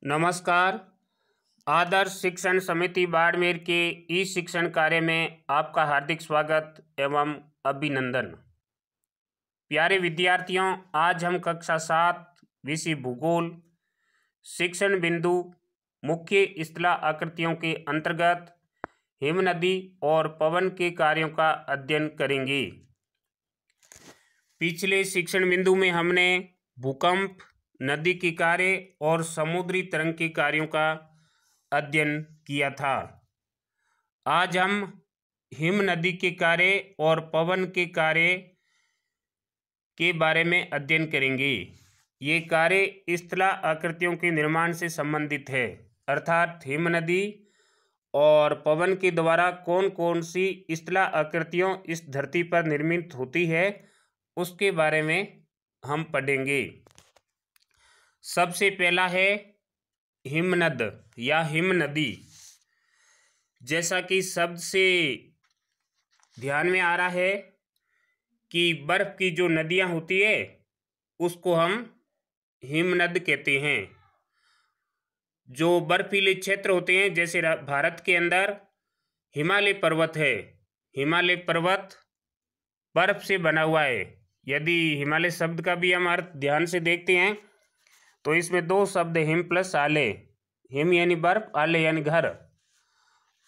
नमस्कार। आदर्श शिक्षण समिति बाड़मेर के ई शिक्षण कार्य में आपका हार्दिक स्वागत एवं अभिनंदन। प्यारे विद्यार्थियों, आज हम कक्षा 7 विषय भूगोल शिक्षण बिंदु मुख्य स्थला आकृतियों के अंतर्गत हिमनदी और पवन के कार्यों का अध्ययन करेंगे। पिछले शिक्षण बिंदु में हमने भूकंप, नदी के कार्य और समुद्री तरंग के कार्यों का अध्ययन किया था। आज हम हिम नदी के कार्य और पवन के कार्य के बारे में अध्ययन करेंगे। ये कार्य स्थला आकृतियों के निर्माण से संबंधित है, अर्थात हिम नदी और पवन के द्वारा कौन कौन सी स्थला आकृतियों इस धरती पर निर्मित होती है उसके बारे में हम पढ़ेंगे। सबसे पहला है हिमनद या हिम नदी। जैसा कि शब्द से ध्यान में आ रहा है कि बर्फ की जो नदियां होती है उसको हम हिमनद कहते हैं। जो बर्फीले क्षेत्र होते हैं, जैसे भारत के अंदर हिमालय पर्वत है, हिमालय पर्वत बर्फ से बना हुआ है। यदि हिमालय शब्द का भी हम अर्थ ध्यान से देखते हैं तो इसमें दो शब्द हिम प्लस आले। हिम यानी बर्फ, आले यानी घर।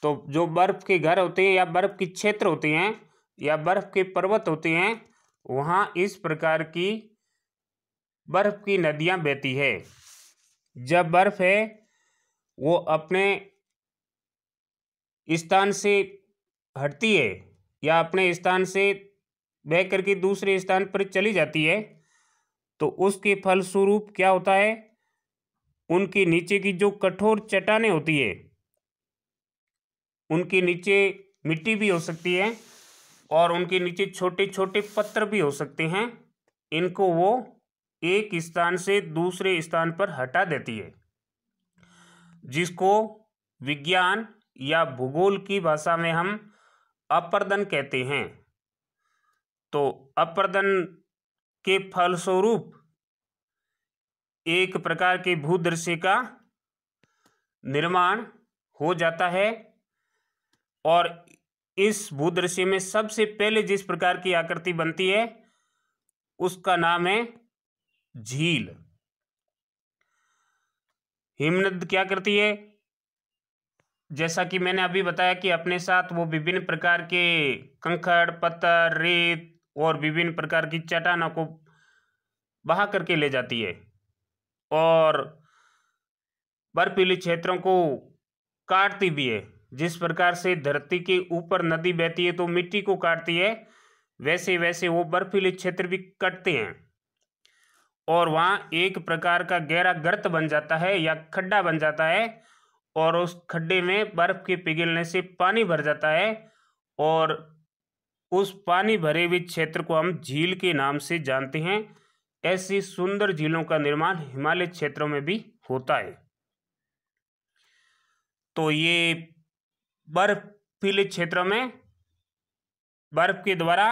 तो जो बर्फ के घर होते हैं या बर्फ के क्षेत्र होते हैं या बर्फ के पर्वत होते हैं, वहाँ इस प्रकार की बर्फ की नदियाँ बहती है। जब बर्फ है वो अपने स्थान से हटती है या अपने स्थान से बह करके दूसरे स्थान पर चली जाती है, तो उसके फलस्वरूप क्या होता है, उनके नीचे की जो कठोर चट्टानें होती है, उनके नीचे मिट्टी भी हो सकती है और उनके नीचे छोटे छोटे पत्थर भी हो सकते हैं। इनको वो एक स्थान से दूसरे स्थान पर हटा देती है, जिसको विज्ञान या भूगोल की भाषा में हम अपरदन कहते हैं। तो अपरदन के फलस्वरूप एक प्रकार के भूदृश्य का निर्माण हो जाता है और इस भूदृश्य में सबसे पहले जिस प्रकार की आकृति बनती है उसका नाम है झील। हिमनद क्या करती है, जैसा कि मैंने अभी बताया कि अपने साथ वो विभिन्न प्रकार के कंकड़, पत्थर, रेत और विभिन्न प्रकार की चट्टानों को बहा करके ले जाती है और बर्फीले क्षेत्रों को काटती भी है। जिस प्रकार से धरती के ऊपर नदी बहती है तो मिट्टी को काटती है, वैसे वैसे वो बर्फीले क्षेत्र भी कटते हैं और वहाँ एक प्रकार का गहरा गर्त बन जाता है या खड्डा बन जाता है और उस खड्डे में बर्फ के पिघलने से पानी भर जाता है और उस पानी भरे हुए क्षेत्र को हम झील के नाम से जानते हैं। ऐसी सुंदर झीलों का निर्माण हिमालय क्षेत्रों में भी होता है। तो ये बर्फीले क्षेत्रों में बर्फ के द्वारा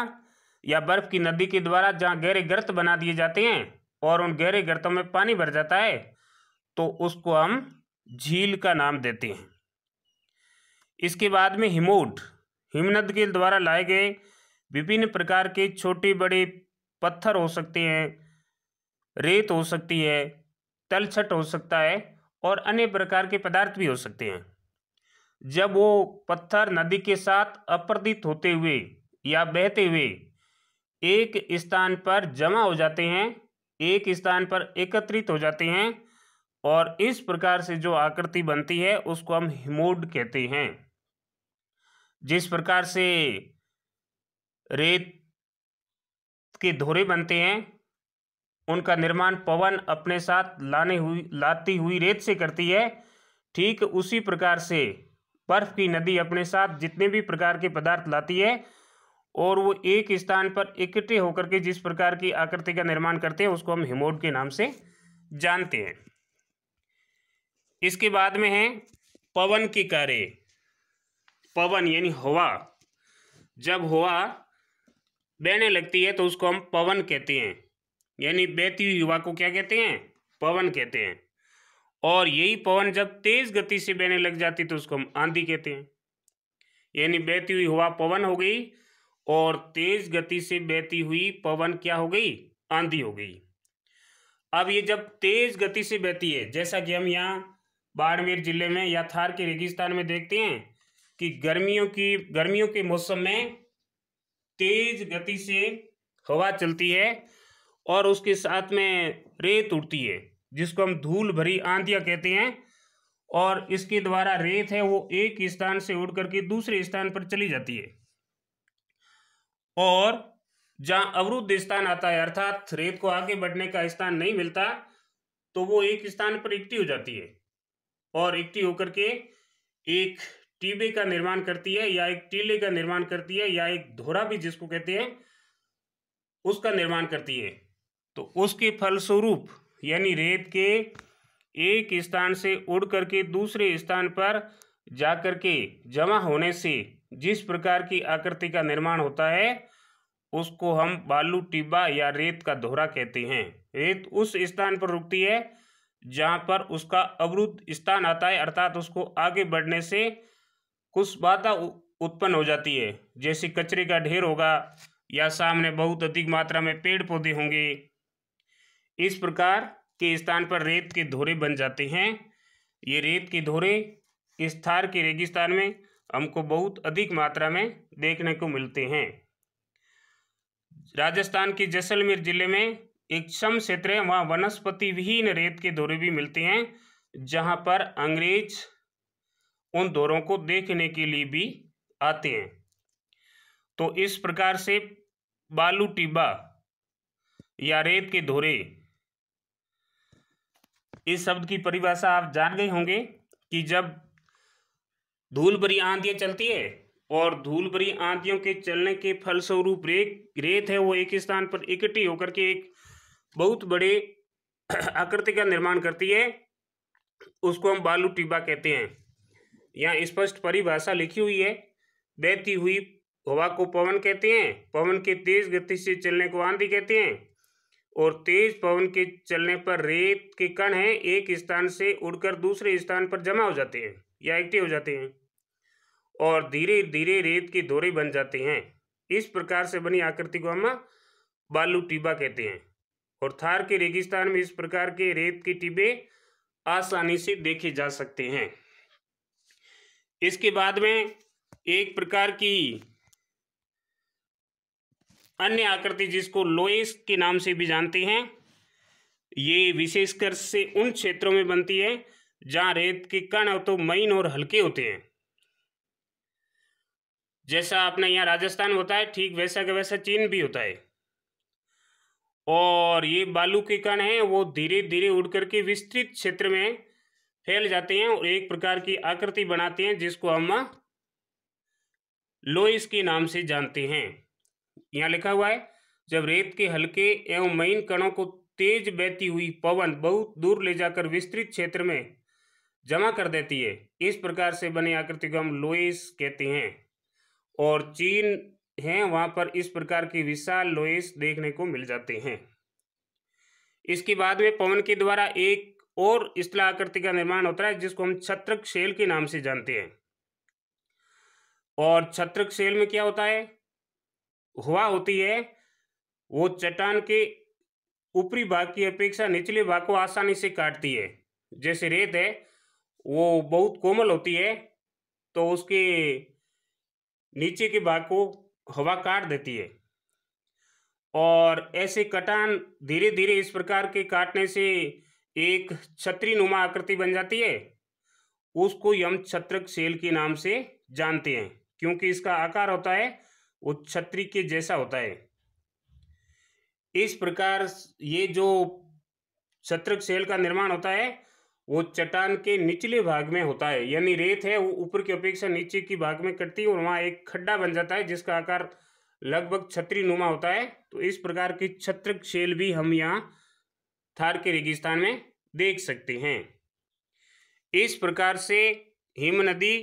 या बर्फ की नदी के द्वारा जहाँ गहरे गर्त बना दिए जाते हैं और उन गहरे गर्तों में पानी भर जाता है, तो उसको हम झील का नाम देते हैं। इसके बाद में हिमोट, हिमनद के द्वारा लाए गए विभिन्न प्रकार के छोटे बड़े पत्थर हो सकते हैं, रेत हो सकती है, तलछट हो सकता है और अन्य प्रकार के पदार्थ भी हो सकते हैं। जब वो पत्थर नदी के साथ अपरदित होते हुए या बहते हुए एक स्थान पर जमा हो जाते हैं, एक स्थान पर एकत्रित हो जाते हैं और इस प्रकार से जो आकृति बनती है उसको हम हिमोड कहते हैं। जिस प्रकार से रेत के धोरे बनते हैं, उनका निर्माण पवन अपने साथ लाती हुई रेत से करती है, ठीक उसी प्रकार से बर्फ की नदी अपने साथ जितने भी प्रकार के पदार्थ लाती है और वो एक स्थान पर इकट्ठे होकर के जिस प्रकार की आकृति का निर्माण करते हैं उसको हम हिमोड के नाम से जानते हैं। इसके बाद में है पवन के कार्य। पवन यानी हवा। जब हवा बहने लगती है तो उसको हम पवन कहते हैं, यानी बहती हुई हवा को क्या कहते हैं, पवन कहते हैं। और यही पवन जब तेज गति से बहने लग जाती तो उसको हम आंधी कहते हैं। यानी बहती हुई हवा पवन हो गई और तेज गति से बहती हुई पवन क्या हो गई, आंधी हो गई। अब ये जब तेज गति से बहती है, जैसा कि हम यहाँ बाड़मेर जिले में या थार के रेगिस्तान में देखते हैं कि गर्मियों के मौसम में तेज गति से हवा चलती है और उसके साथ में रेत उड़ती है, जिसको हम धूल भरी आंधियाँ कहते हैं। और इसके द्वारा रेत है वो एक स्थान से उड़ करके दूसरे स्थान पर चली जाती है, और जहाँ अवरुद्ध स्थान आता है अर्थात रेत को आगे बढ़ने का स्थान नहीं मिलता, तो वो एक स्थान पर इकट्ठी हो जाती है और इकट्ठी होकर के एक टीबे का निर्माण करती है या एक टीले का निर्माण करती है या एक धोरा भी जिसको कहते हैं उसका निर्माण करती है। तो उसके फलस्वरूप यानी रेत के एक स्थान से उड़ करके दूसरे स्थान पर जाकर के जमा होने से जिस प्रकार की आकृति का निर्माण होता है उसको हम बालू टिब्बा या रेत का दोहरा कहते हैं। रेत उस स्थान पर रुकती है जहाँ पर उसका अवरुद्ध स्थान आता है, अर्थात उसको आगे बढ़ने से कुछ बाधा उत्पन्न हो जाती है, जैसे कचरे का ढेर होगा या सामने बहुत अधिक मात्रा में पेड़ पौधे होंगे। इस प्रकार के स्थान पर रेत के धोरे बन जाते हैं। ये रेत के धोरे इस थार के रेगिस्तान में हमको बहुत अधिक मात्रा में देखने को मिलते हैं। राजस्थान के जैसलमेर जिले में एक सम क्षेत्र है, वहाँ वनस्पति विहीन रेत के धोरे भी मिलते हैं, जहाँ पर अंग्रेज उन धोरों को देखने के लिए भी आते हैं। तो इस प्रकार से बालू टिब्बा या रेत के धोरे, इस शब्द की परिभाषा आप जान गए होंगे कि जब धूल भरी आंधियां चलती है और धूल भरी आंधियों के चलने के फलस्वरूप रेत है वो एक स्थान पर इकट्ठी होकर के एक बहुत बड़े आकृति का निर्माण करती है, उसको हम बालू टिब्बा कहते हैं। यहाँ स्पष्ट परिभाषा लिखी हुई है। बहती हुई हवा को पवन कहते हैं, पवन के तेज गति से चलने को आंधी कहते हैं, और तेज पवन के चलने पर रेत के कण हैं एक स्थान से उड़कर दूसरे स्थान पर जमा हो जाते हैं या इकट्ठे हो जाते हैं और धीरे धीरे रेत के धोरे बन जाते हैं। इस प्रकार से बनी आकृति को हम बालू टिब्बा कहते हैं। और थार के रेगिस्तान में इस प्रकार के रेत के टिब्बे आसानी से देखे जा सकते हैं। इसके बाद में एक प्रकार की अन्य आकृति जिसको लोएस के नाम से भी जानते हैं, ये विशेषकर से उन क्षेत्रों में बनती है जहाँ रेत के कण तो महीन और हल्के होते हैं। जैसा अपने यहाँ राजस्थान होता है ठीक वैसा का वैसा चीन भी होता है। और ये बालू के कण हैं वो धीरे धीरे उड़ करके विस्तृत क्षेत्र में फैल जाते हैं और एक प्रकार की आकृति बनाते हैं जिसको हम लोइस के नाम से जानते हैं। यहाँ लिखा हुआ है, जब रेत के हल्के एवं महीन कणों को तेज बहती हुई पवन बहुत दूर ले जाकर विस्तृत क्षेत्र में जमा कर देती है, इस प्रकार से बनी आकृति को हम लोइस कहते हैं। और चीन हैं वहाँ पर इस प्रकार के विशाल लोइस देखने को मिल जाते हैं। इसके बाद में पवन के द्वारा एक और स्थला आकृति का निर्माण होता है जिसको हम छत्रक शैल के नाम से जानते हैं। और छत्रक शैल में क्या होता है, हवा होती है वो चट्टान के ऊपरी भाग की अपेक्षा निचले भाग को आसानी से काटती है। जैसे रेत है वो बहुत कोमल होती है तो उसके नीचे के भाग को हवा काट देती है, और ऐसे कटान धीरे धीरे इस प्रकार के काटने से एक छतरी नुमा आकृति बन जाती है। उसको हम छत्रक शैल के नाम से जानते हैं क्योंकि इसका आकार होता है वो छतरी के जैसा होता है। इस प्रकार ये जो छत्रक शैल का निर्माण होता है वो चट्टान के निचले भाग में होता है, यानी रेत है वो ऊपर की अपेक्षा नीचे की भाग में कटती है और वहाँ एक खड्डा बन जाता है जिसका आकार लगभग छतरी नुमा होता है। तो इस प्रकार की छत्रक शैल भी हम यहाँ थार के रेगिस्तान में देख सकते हैं। इस प्रकार से हिम नदी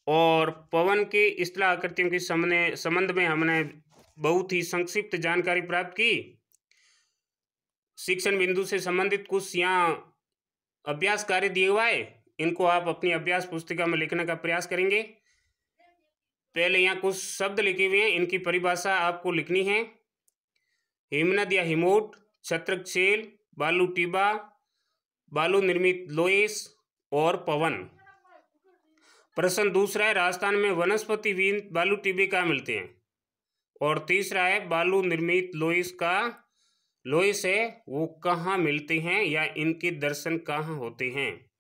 और पवन के स्थला आकृतियों के संबंध में हमने बहुत ही संक्षिप्त जानकारी प्राप्त की। शिक्षण बिंदु से संबंधित कुछ यहाँ अभ्यास कार्य दिए हुआ है, इनको आप अपनी अभ्यास पुस्तिका में लिखने का प्रयास करेंगे। पहले यहाँ कुछ शब्द लिखे हुए हैं, इनकी परिभाषा आपको लिखनी है। हिमनद या हिमोट, छत्रक चेल, बालू टीबा, बालू निर्मित लोइस और पवन। प्रश्न दूसरा है, राजस्थान में वनस्पति विहीन बालू टीबे कहाँ मिलते हैं? और तीसरा है, बालू निर्मित लोइस है वो कहाँ मिलते हैं या इनके दर्शन कहाँ होते हैं?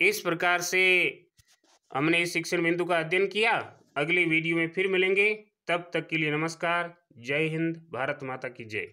इस प्रकार से हमने इस शिक्षण बिंदु का अध्ययन किया। अगली वीडियो में फिर मिलेंगे, तब तक के लिए नमस्कार। जय हिंद, भारत माता की जय।